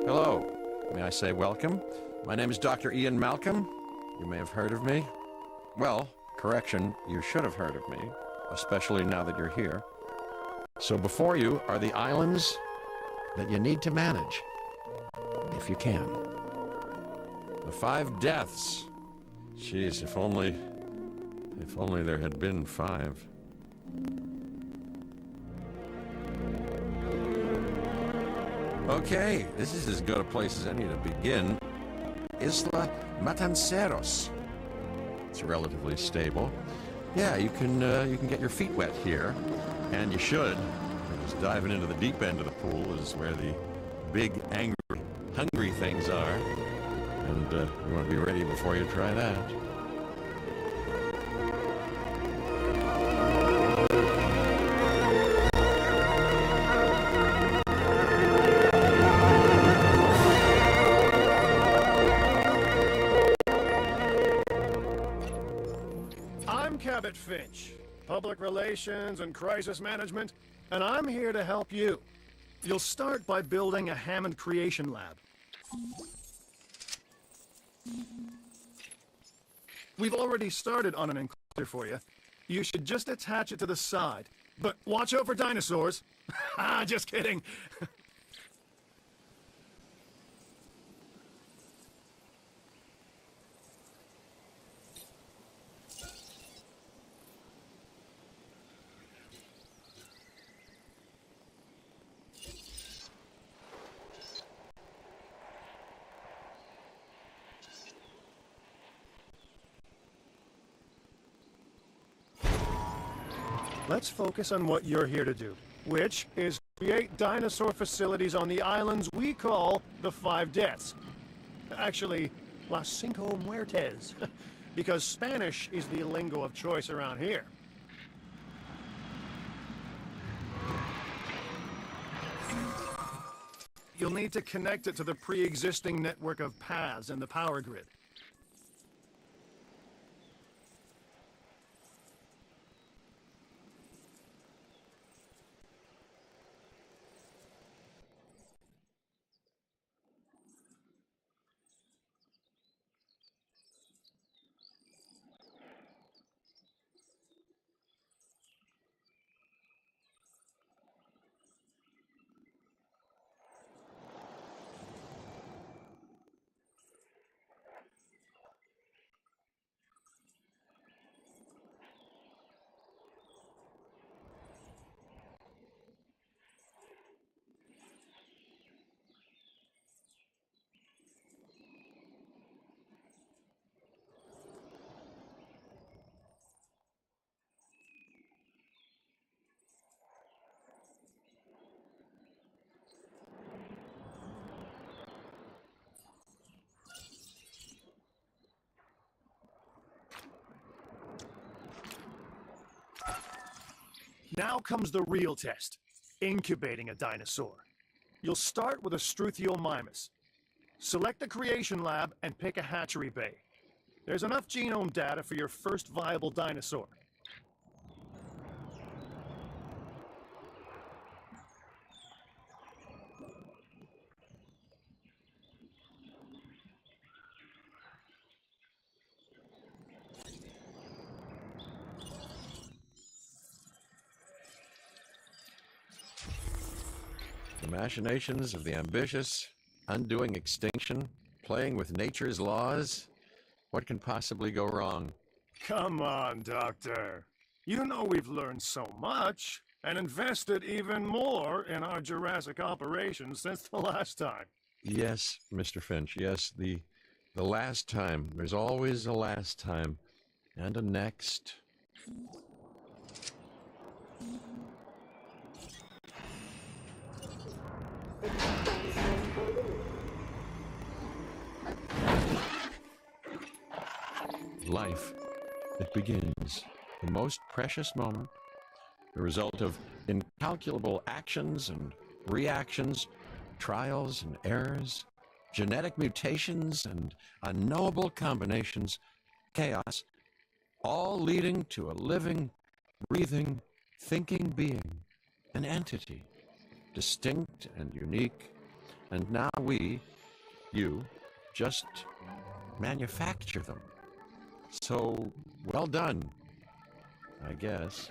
Hello. May I say welcome? My name is Dr. Ian Malcolm. You may have heard of me. Well, correction, you should have heard of me, especially now that you're here. So before you are the islands that you need to manage, if you can. The 5 deaths. Jeez, if only there had been 5. Okay, this is as good a place as any to begin. Isla Matanceros. It's relatively stable. Yeah, you can get your feet wet here, and you should, because diving into the deep end of the pool is where the big, angry, hungry things are, and you want to be ready before you try that. Finch, Public Relations and Crisis Management, and I'm here to help you. You'll start by building a Hammond Creation Lab. We've already started on an enclosure for you. You should just attach it to the side. But watch out for dinosaurs. Just kidding. Let's focus on what you're here to do, which is create dinosaur facilities on the islands we call the 5 Deaths. Actually, Las Cinco Muertes, because Spanish is the lingo of choice around here. You'll need to connect it to the pre-existing network of paths in the power grid. Now comes the real test, incubating a dinosaur. You'll start with a Struthiomimus. Select the creation lab and pick a hatchery bay. There's enough genome data for your first viable dinosaur. The machinations of the ambitious, undoing extinction, playing with nature's laws. What can possibly go wrong? Come on, Doctor. You know we've learned so much and invested even more in our Jurassic operations since the last time. Yes, Mr. Finch, yes, the last time. There's always a last time. And a next. Life, it begins, the most precious moment, the result of incalculable actions and reactions, trials and errors, genetic mutations and unknowable combinations, chaos, all leading to a living, breathing, thinking being, an entity, distinct and unique, And now you, just manufacture them. So, well done, I guess.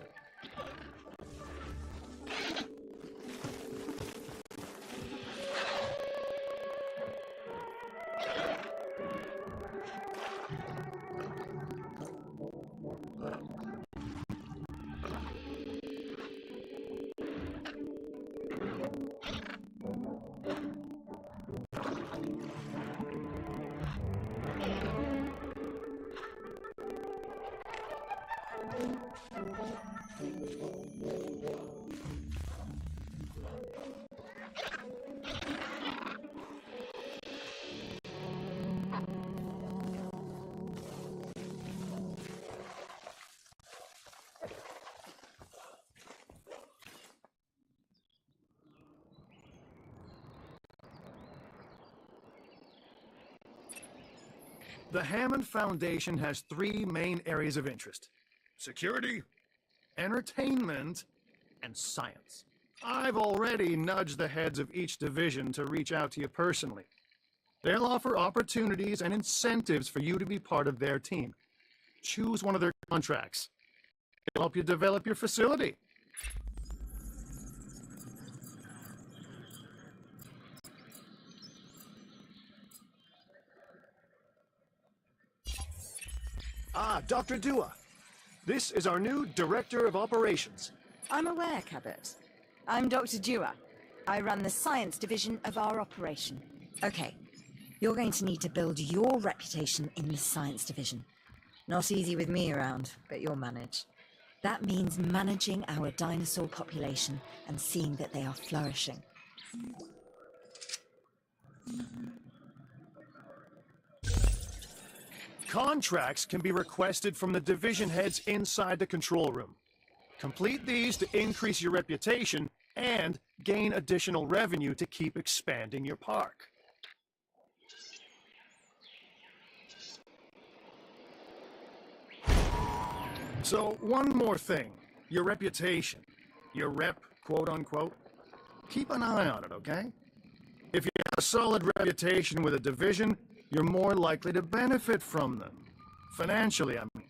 The Hammond Foundation has three main areas of interest: security, entertainment, and science. I've already nudged the heads of each division to reach out to you personally. They'll offer opportunities and incentives for you to be part of their team. Choose one of their contracts. It'll help you develop your facility. Dr. Dua. This is our new Director of Operations. I'm aware, Cabot. I'm Dr. Dua. I run the science division of our operation. Okay, you're going to need to build your reputation in the science division. Not easy with me around, but you'll manage. That means managing our dinosaur population and seeing that they are flourishing. Contracts can be requested from the division heads inside the control room. Complete these to increase your reputation and gain additional revenue to keep expanding your park. So, one more thing. Your reputation. Your rep, quote unquote. Keep an eye on it, okay? If you have a solid reputation with a division, you're more likely to benefit from them. Financially, I mean.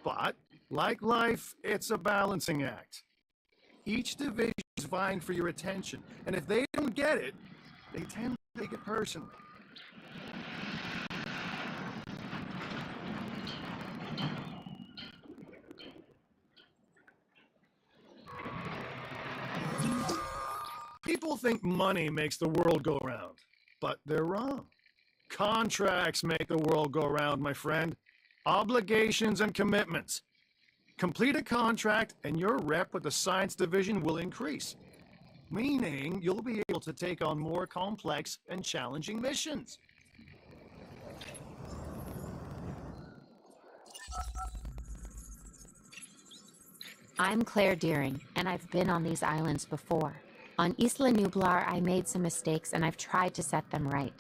But, like life, it's a balancing act. Each division is vying for your attention, and if they don't get it, they tend to take it personally. People think money makes the world go round, but they're wrong. Contracts make the world go round, my friend. Obligations and commitments. Complete a contract and your rep with the science division will increase, meaning you'll be able to take on more complex and challenging missions. I'm Claire Deering, and I've been on these islands before. On Isla Nublar, I made some mistakes, and I've tried to set them right.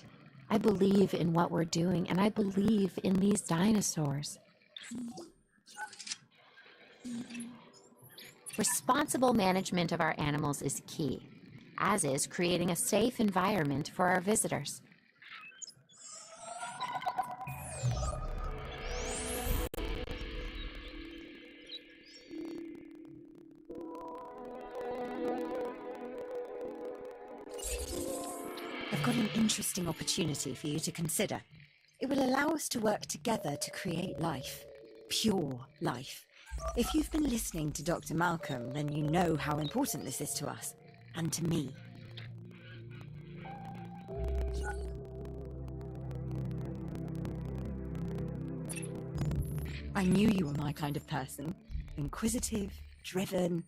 I believe in what we're doing, and I believe in these dinosaurs. Responsible management of our animals is key, as is creating a safe environment for our visitors. I've got an interesting opportunity for you to consider. It will allow us to work together to create life. Pure life. If you've been listening to Dr. Malcolm, then you know how important this is to us, and to me. I knew you were my kind of person. Inquisitive, driven,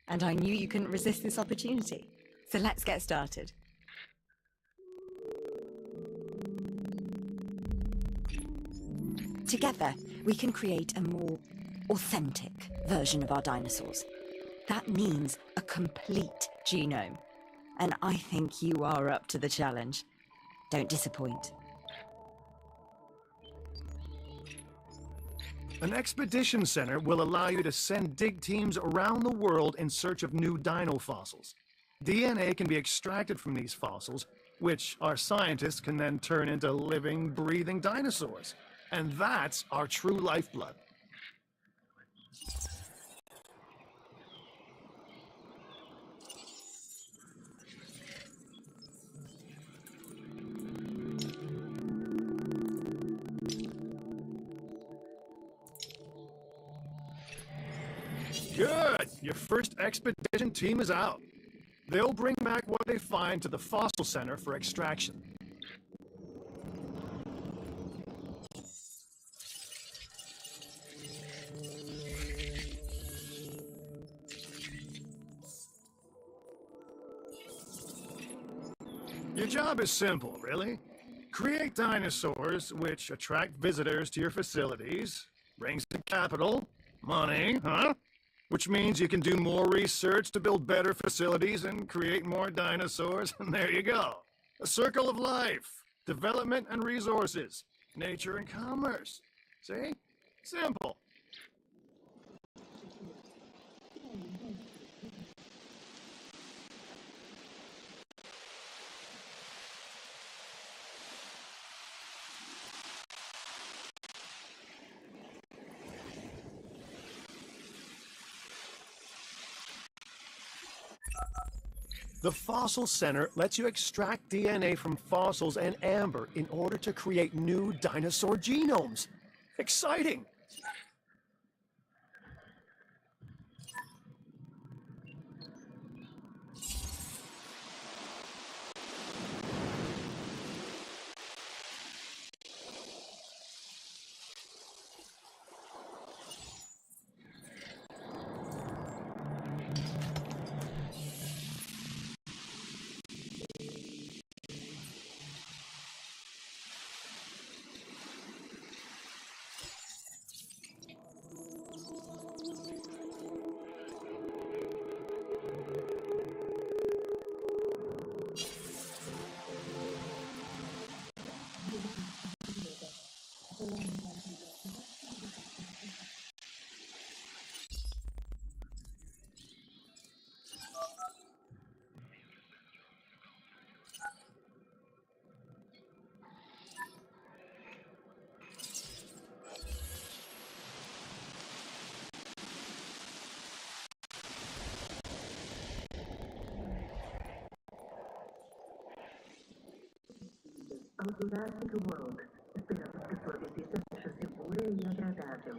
and I knew you couldn't resist this opportunity. So let's get started. Together, we can create a more authentic version of our dinosaurs. That means a complete genome. And I think you are up to the challenge. Don't disappoint. An expedition center will allow you to send dig teams around the world in search of new dino fossils. DNA can be extracted from these fossils, which our scientists can then turn into living, breathing dinosaurs. And that's our true lifeblood. Good! Your first expedition team is out. They'll bring back what they find to the Fossil Center for extraction. Your job is simple, really. Create dinosaurs which attract visitors to your facilities, brings in capital, money, huh? Which means you can do more research to build better facilities and create more dinosaurs, and there you go. A circle of life, development and resources, nature and commerce. See? Simple. The Fossil Center lets you extract DNA from fossils and amber in order to create new dinosaur genomes. Exciting! Ao Jurassic World, esperamos que sua visita seja segura e agradável.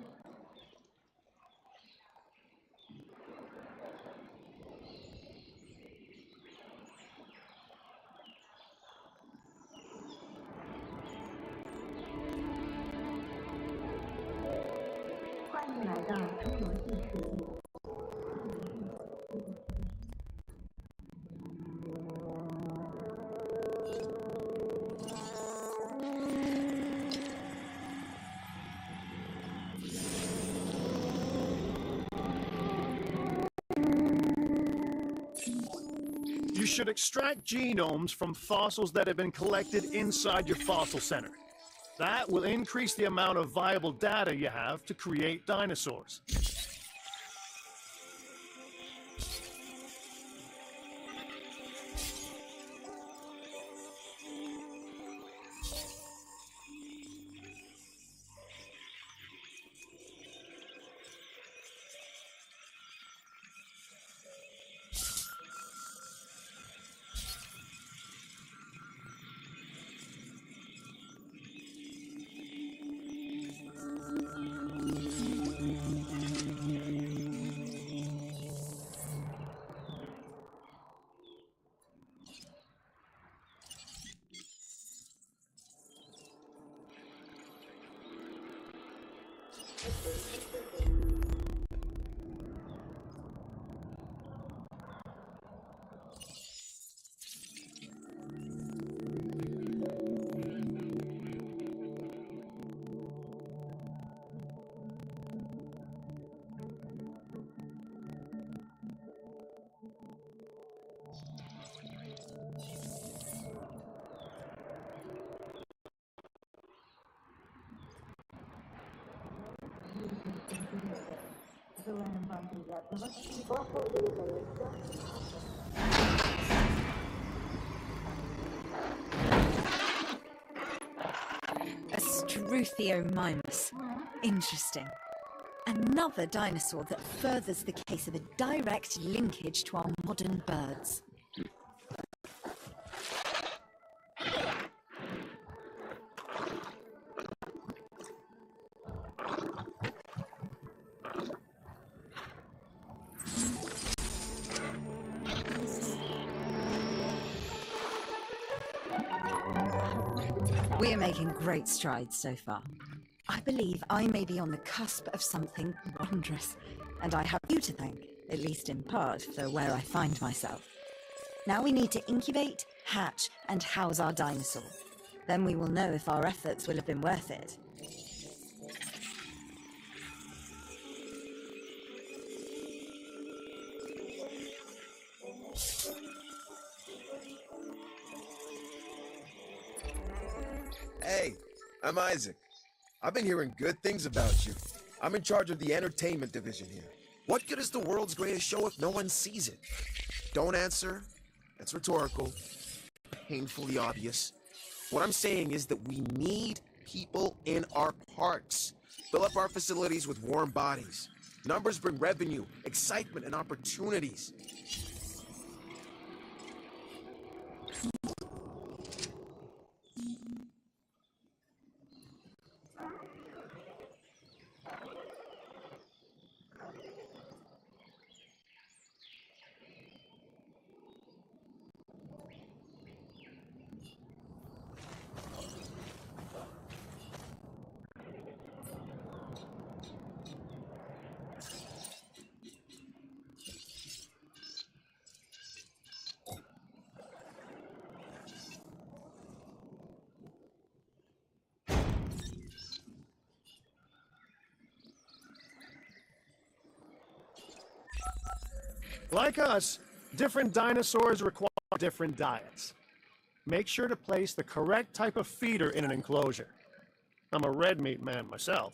You should extract genomes from fossils that have been collected inside your fossil center. That will increase the amount of viable data you have to create dinosaurs. Желаем вам приятного и Ruthiomimus. Interesting. Another dinosaur that furthers the case of a direct linkage to our modern birds. We are making great strides so far. I believe I may be on the cusp of something wondrous, and I have you to thank, at least in part, for where I find myself. Now we need to incubate, hatch, and house our dinosaur. Then we will know if our efforts will have been worth it. Hey, I'm Isaac. I've been hearing good things about you. I'm in charge of the entertainment division here. What good is the world's greatest show if no one sees it? Don't answer. That's rhetorical. Painfully obvious. What I'm saying is that we need people in our parks. Fill up our facilities with warm bodies. Numbers bring revenue, excitement, and opportunities. Like us, different dinosaurs require different diets. Make sure to place the correct type of feeder in an enclosure. I'm a red meat man myself.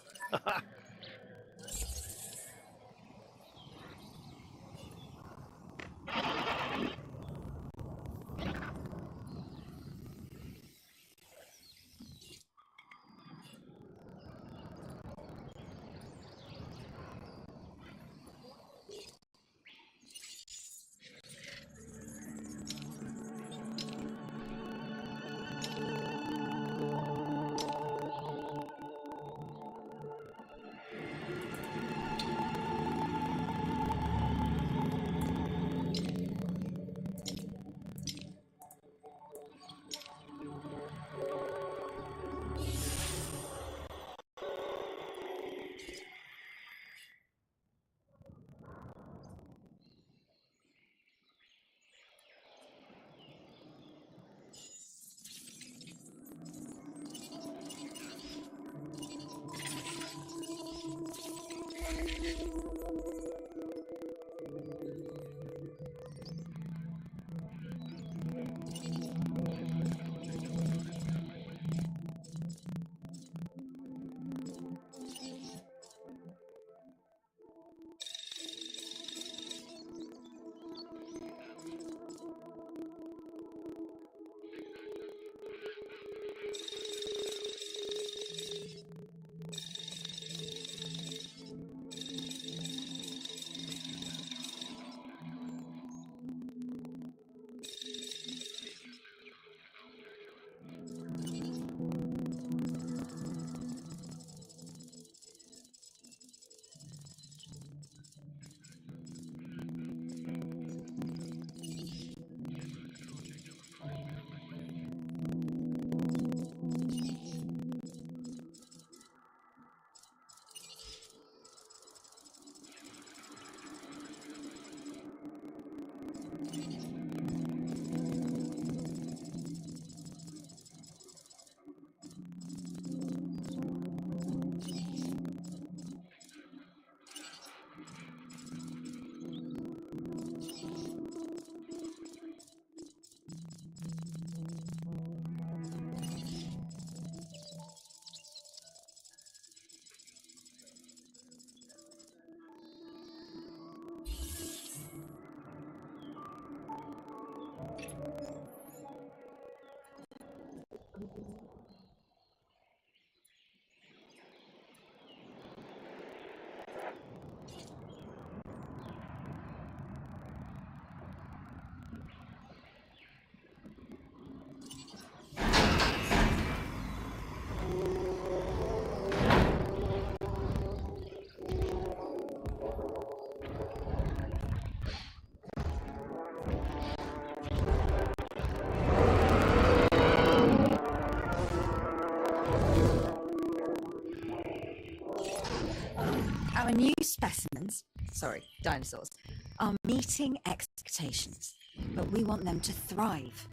Our new specimens, sorry, dinosaurs, are meeting expectations, but we want them to thrive.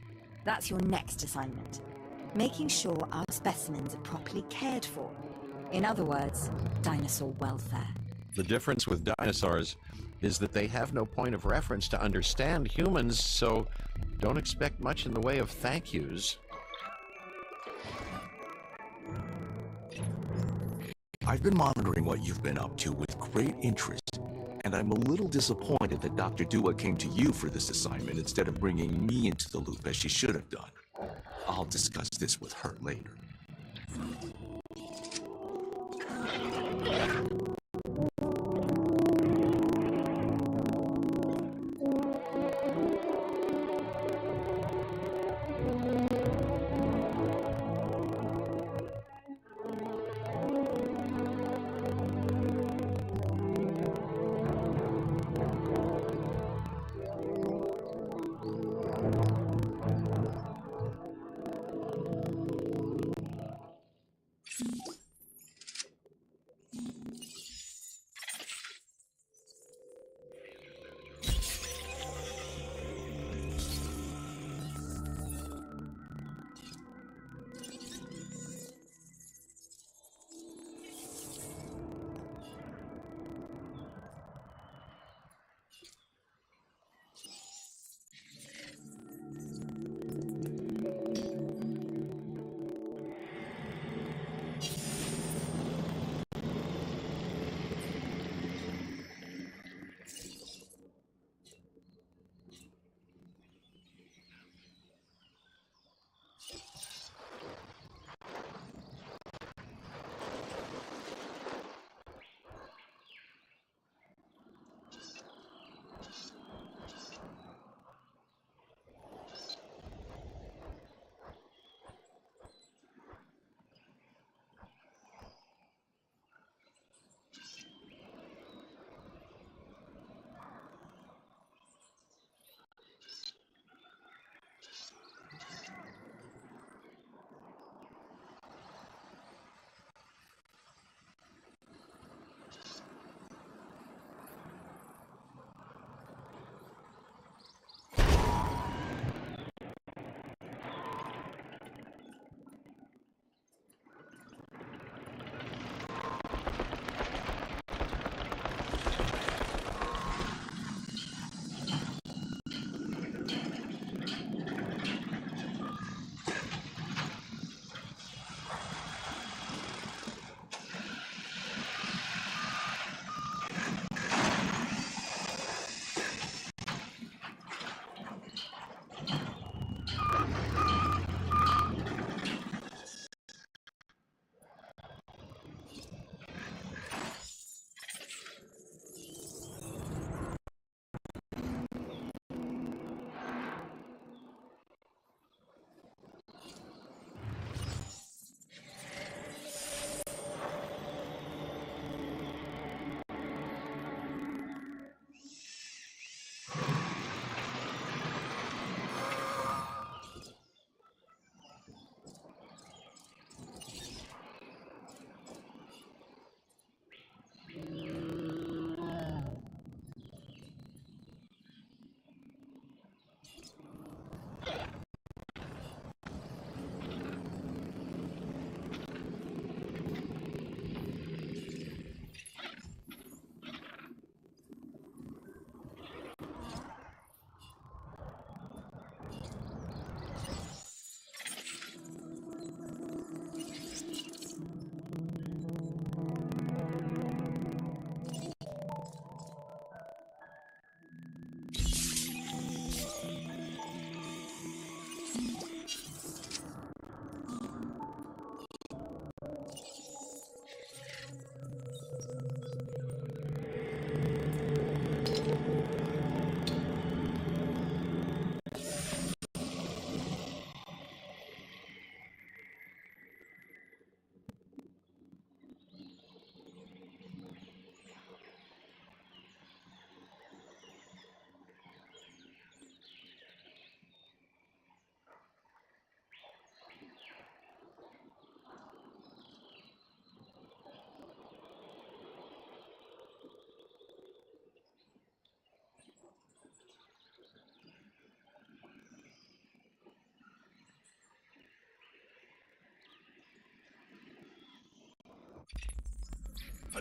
That's your next assignment. Making sure our specimens are properly cared for. In other words, dinosaur welfare. The difference with dinosaurs is that they have no point of reference to understand humans, so don't expect much in the way of thank yous. I've been monitoring what you've been up to with great interest, and I'm a little disappointed that Dr. Dua came to you for this assignment instead of bringing me into the loop as she should have done. I'll discuss this with her later.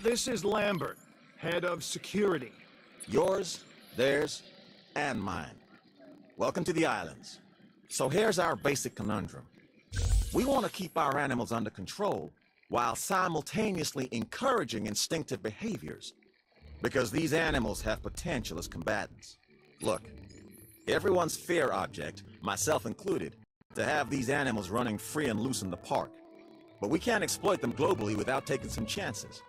This is Lambert, head of security. Yours, theirs, and mine. Welcome to the islands. So here's our basic conundrum. We want to keep our animals under control while simultaneously encouraging instinctive behaviors, because these animals have potential as combatants. Look, everyone's fear object, myself included, to have these animals running free and loose in the park. But we can't exploit them globally without taking some chances.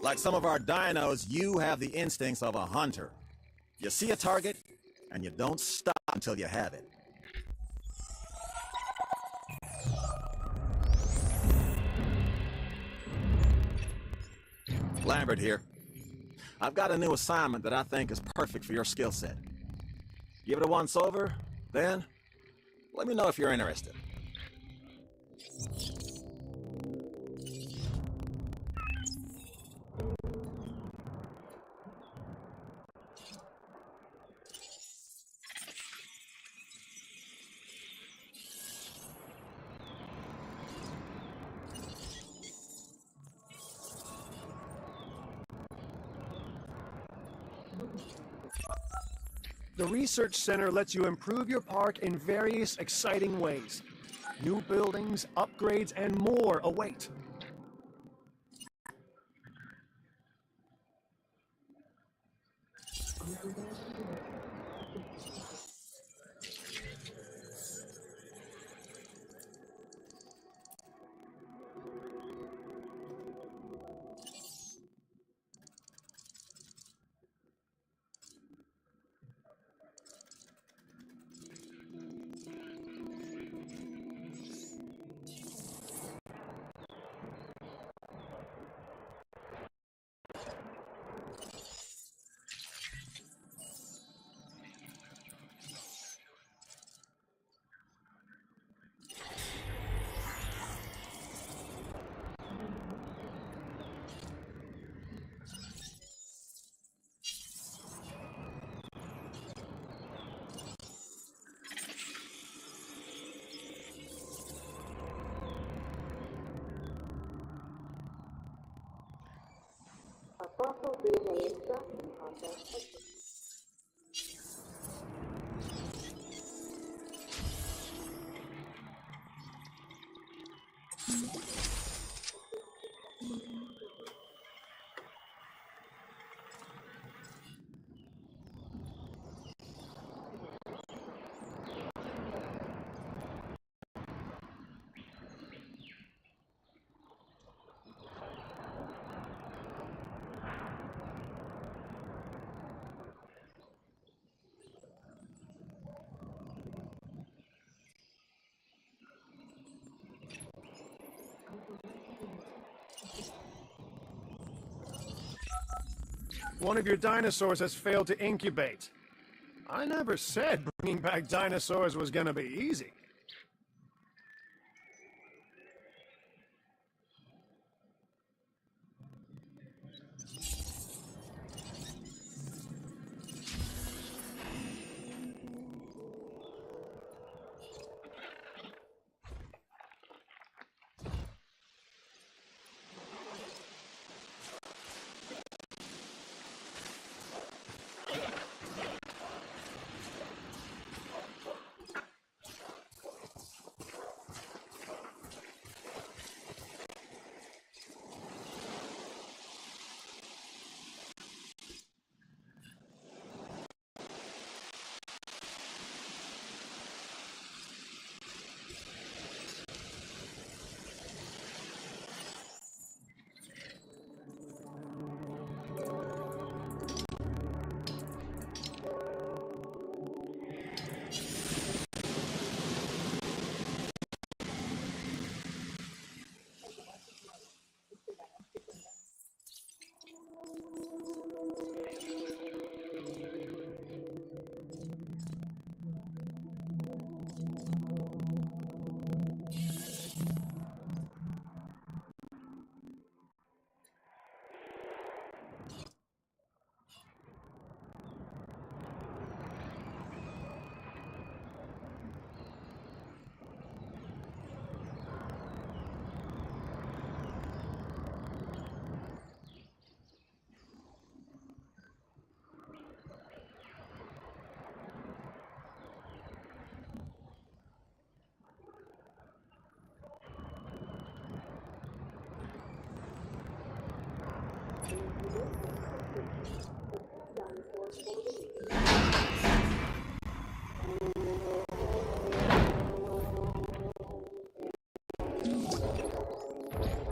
Like some of our dinos, you have the instincts of a hunter. You see a target, and you don't stop until you have it. Lambert here. I've got a new assignment that I think is perfect for your skill set. Give it a once over, then let me know if you're interested. The Research Center lets you improve your park in various exciting ways. New buildings, upgrades, and more await. A fossil DNA extraction process. one of your dinosaurs has failed to incubate. I never said bringing back dinosaurs was gonna be easy.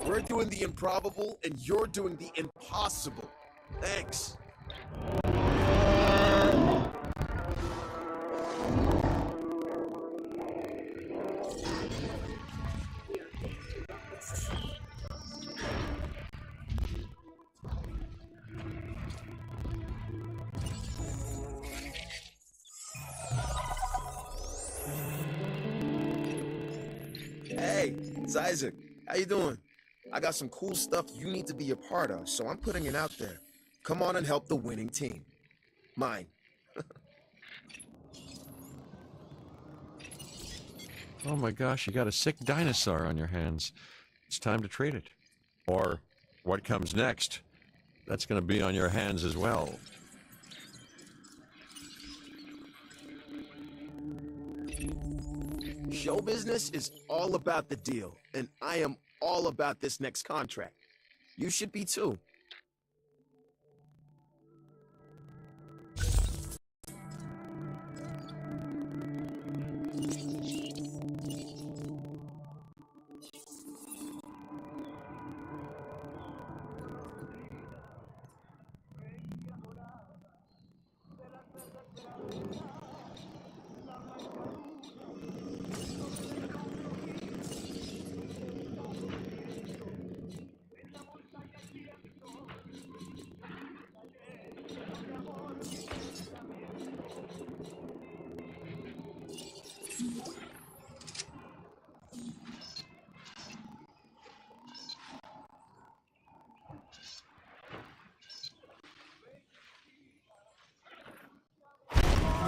We're doing the improbable, and you're doing the impossible. Thanks. Hey, it's Isaac. How you doing? I got some cool stuff you need to be a part of, so I'm putting it out there. Come on and help the winning team. Mine. Oh my gosh, you got a sick dinosaur on your hands. It's time to treat it. Or what comes next? That's going to be on your hands as well. Show business is all about the deal, and I am all about this next contract. You should be too.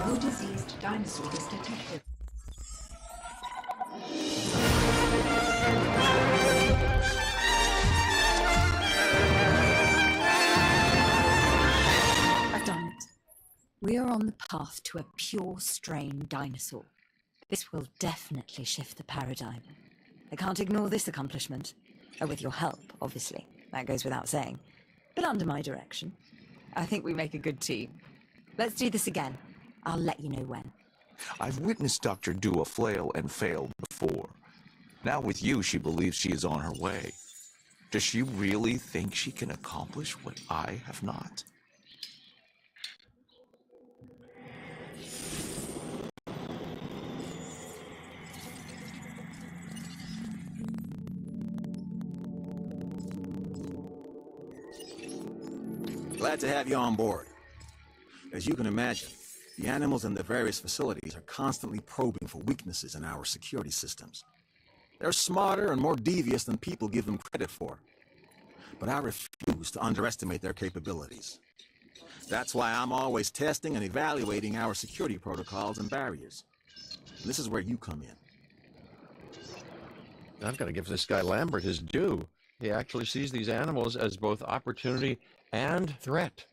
No diseased dinosaurs detected. I've done it. We are on the path to a pure strain dinosaur. This will definitely shift the paradigm. I can't ignore this accomplishment. With your help, obviously. That goes without saying. But under my direction. I think we make a good team. Let's do this again. I'll let you know when. I've witnessed Dr. Dua flail and fail before. Now with you, she believes she is on her way. Does she really think she can accomplish what I have not? Glad glad to have you on board. As you can imagine, the animals in the various facilities are constantly probing for weaknesses in our security systems. They're smarter and more devious than people give them credit for. But I refuse to underestimate their capabilities. That's why I'm always testing and evaluating our security protocols and barriers. And this is where you come in. I've got to give this guy Lambert his due. He actually sees these animals as both opportunity and threat.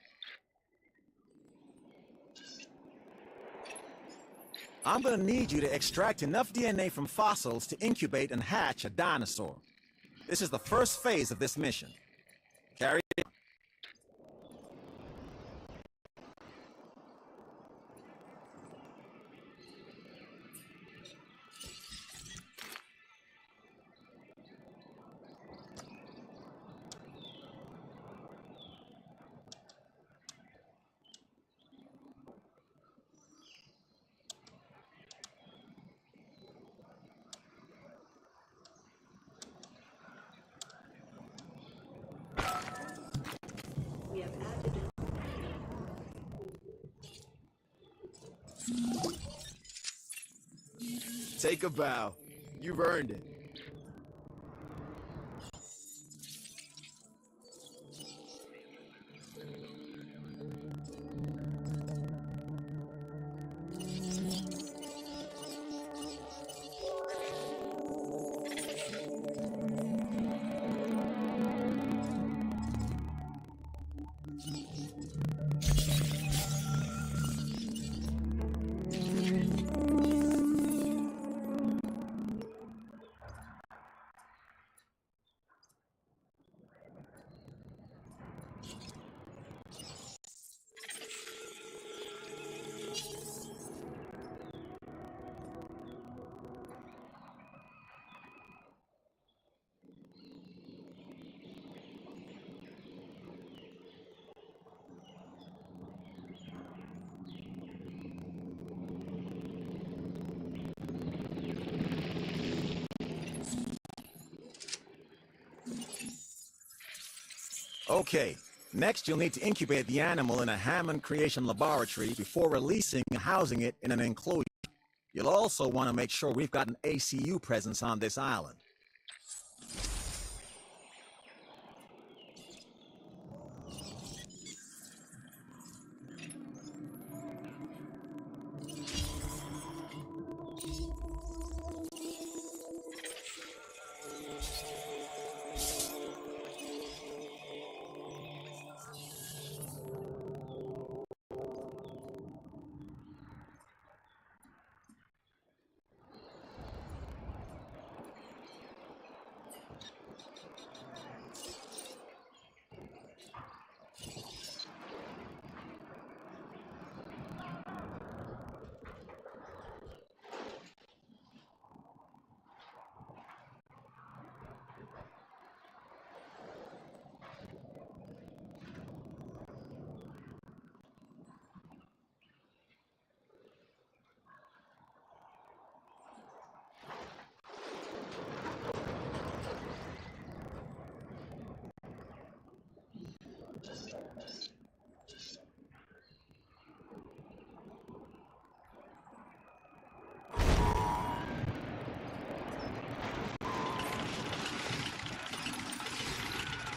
I'm gonna need you to extract enough DNA from fossils to incubate and hatch a dinosaur. This is the first phase of this mission. Carry it. Take a bow. You've earned it. Okay, next you'll need to incubate the animal in a Hammond creation laboratory before releasing and housing it in an enclosure. You'll also want to make sure we've got an ACU presence on this island.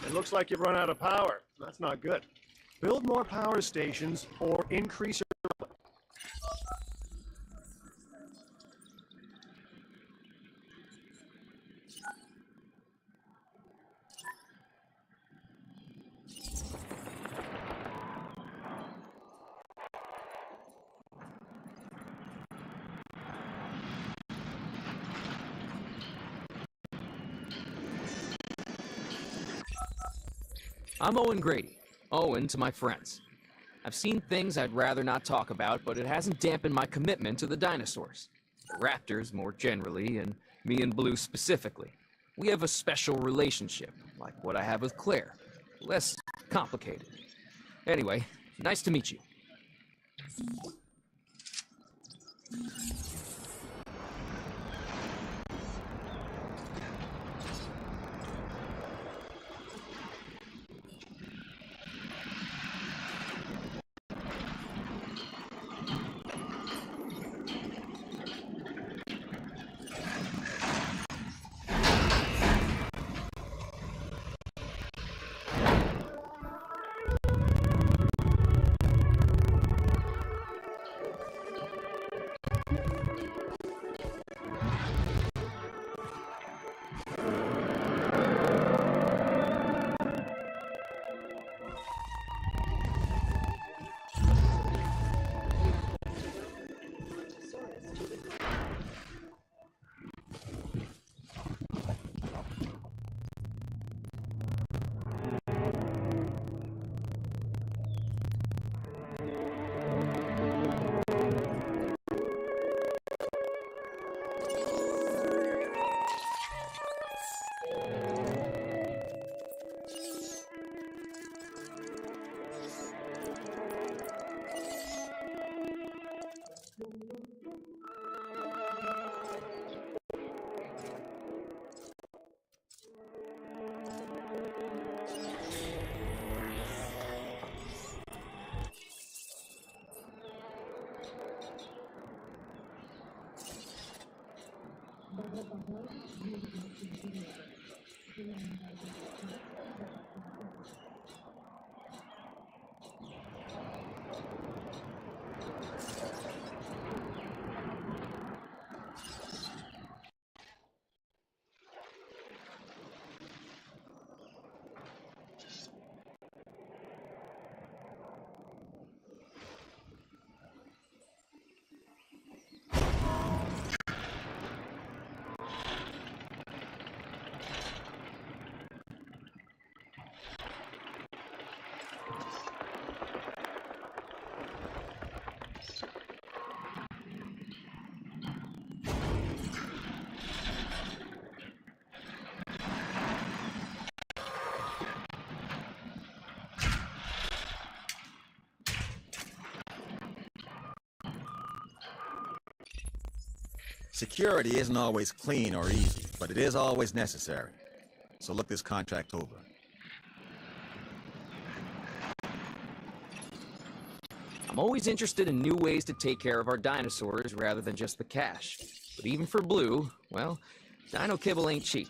It looks like you've run out of power. That's not good. Build more power stations or increase your... I'm Owen Grady. Owen to my friends. I've seen things I'd rather not talk about, but it hasn't dampened my commitment to the dinosaurs. The raptors more generally, and me and Blue specifically. We have a special relationship, like what I have with Claire. Less complicated. Anyway, nice to meet you. Security isn't always clean or easy, but it is always necessary. So look this contract over. I'm always interested in new ways to take care of our dinosaurs rather than just the cash. But even for Blue, well, dino kibble ain't cheap.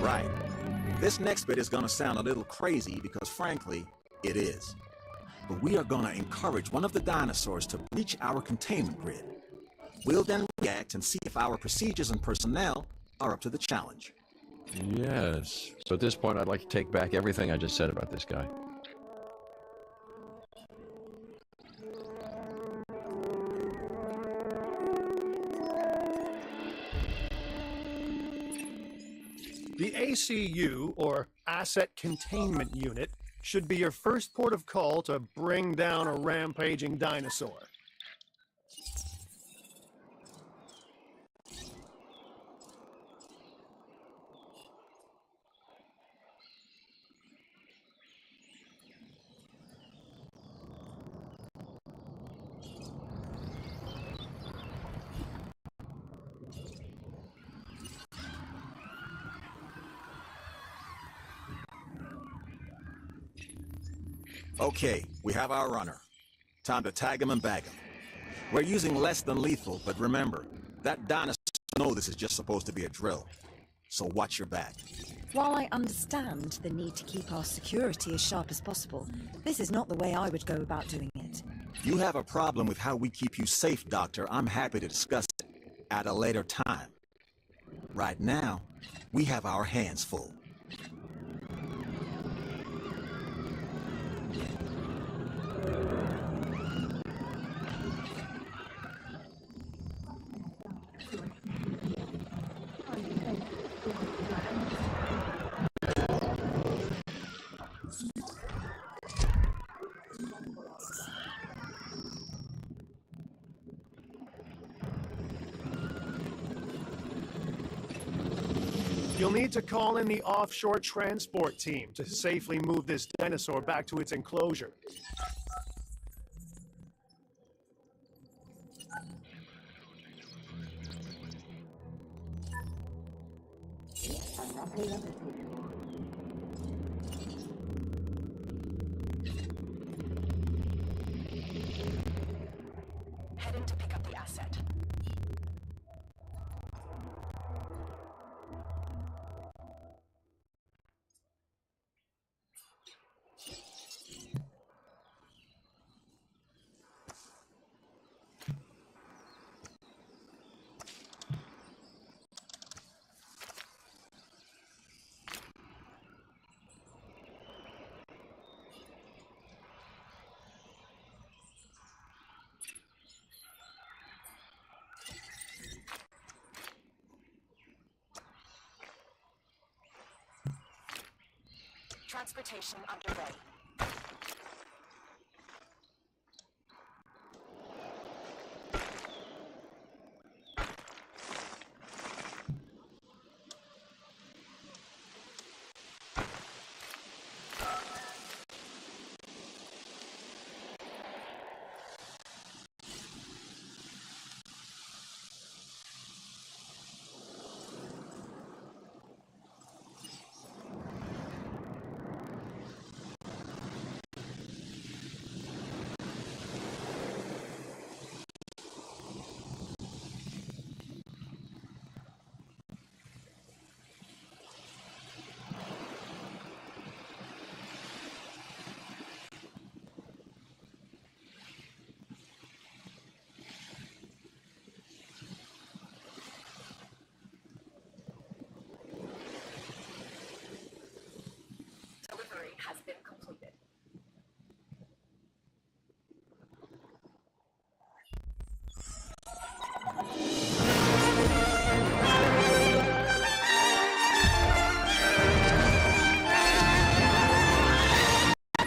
Right. This next bit is gonna sound a little crazy because frankly, it is. But we are gonna encourage one of the dinosaurs to breach our containment grid. We'll then react and see if our procedures and personnel are up to the challenge. Yes. So at this point, I'd like to take back everything I just said about this guy. The ACU, or Asset Containment Unit, should be your first port of call to bring down a rampaging dinosaur. Okay, we have our runner. Time to tag him and bag him. We're using less than lethal, but remember, that dinosaur knows this is just supposed to be a drill. So watch your back. While I understand the need to keep our security as sharp as possible, this is not the way I would go about doing it. If you have a problem with how we keep you safe, Doctor, I'm happy to discuss it at a later time. Right now, we have our hands full. You'll need to call in the offshore transport team to safely move this dinosaur back to its enclosure. Heading to pick up the asset. Transportation underway. Delivery has been completed.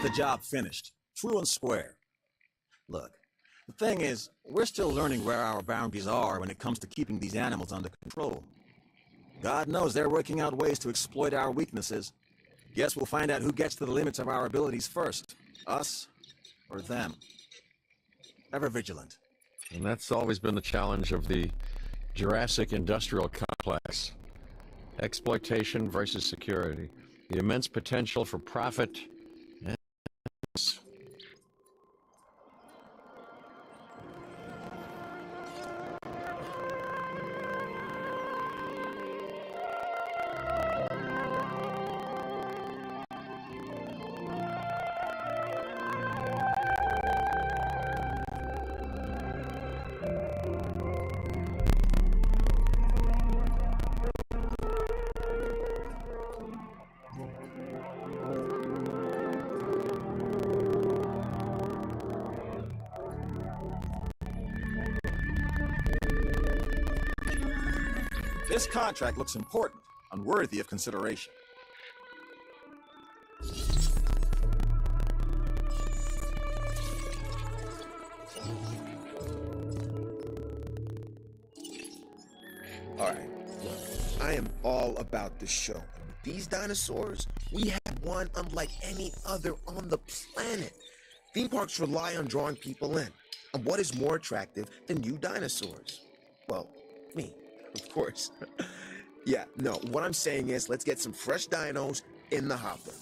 The job finished. True and square. Look, the thing is, we're still learning where our boundaries are when it comes to keeping these animals under control. God knows they're working out ways to exploit our weaknesses. Guess we'll find out who gets to the limits of our abilities first. Us or them. Ever vigilant. And that's always been the challenge of the Jurassic industrial complex. Exploitation versus security. The immense potential for profit and This contract looks important and worthy of consideration. Alright, look, I am all about the show. With these dinosaurs, we have one unlike any other on the planet. Theme parks rely on drawing people in. And what is more attractive than new dinosaurs? Well, me, of course. Yeah, no, what I'm saying is let's get some fresh dinos in the hopper.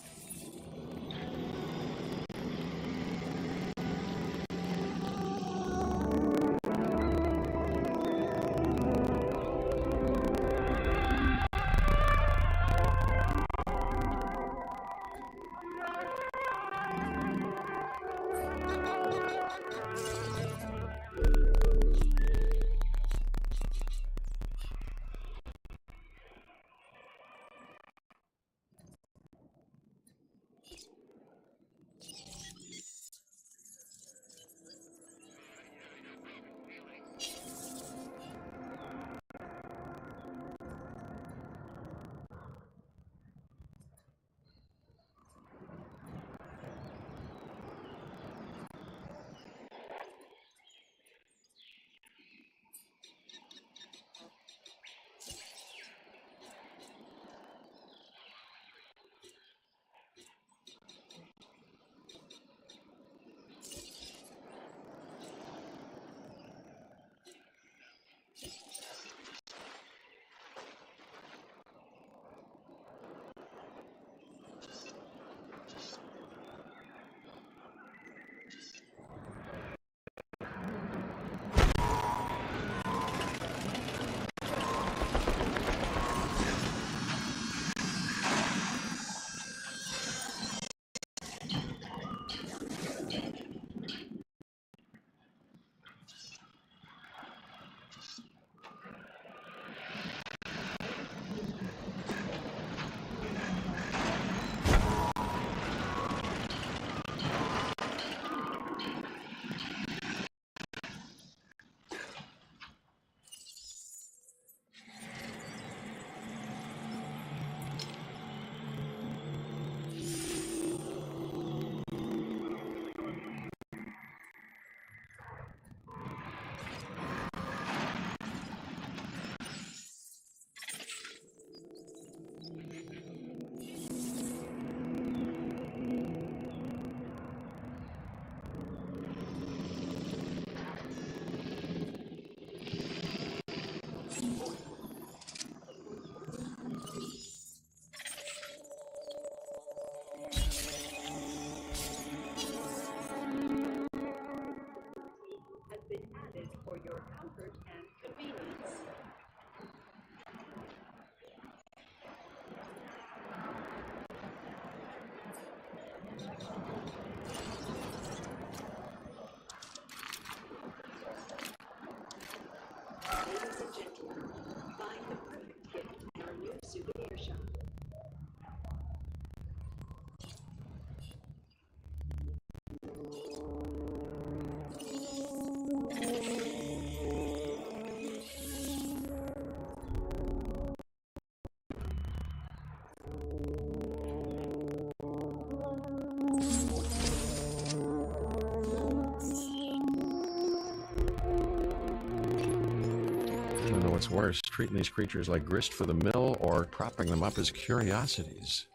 what's worse, treating these creatures like grist for the mill or propping them up as curiosities.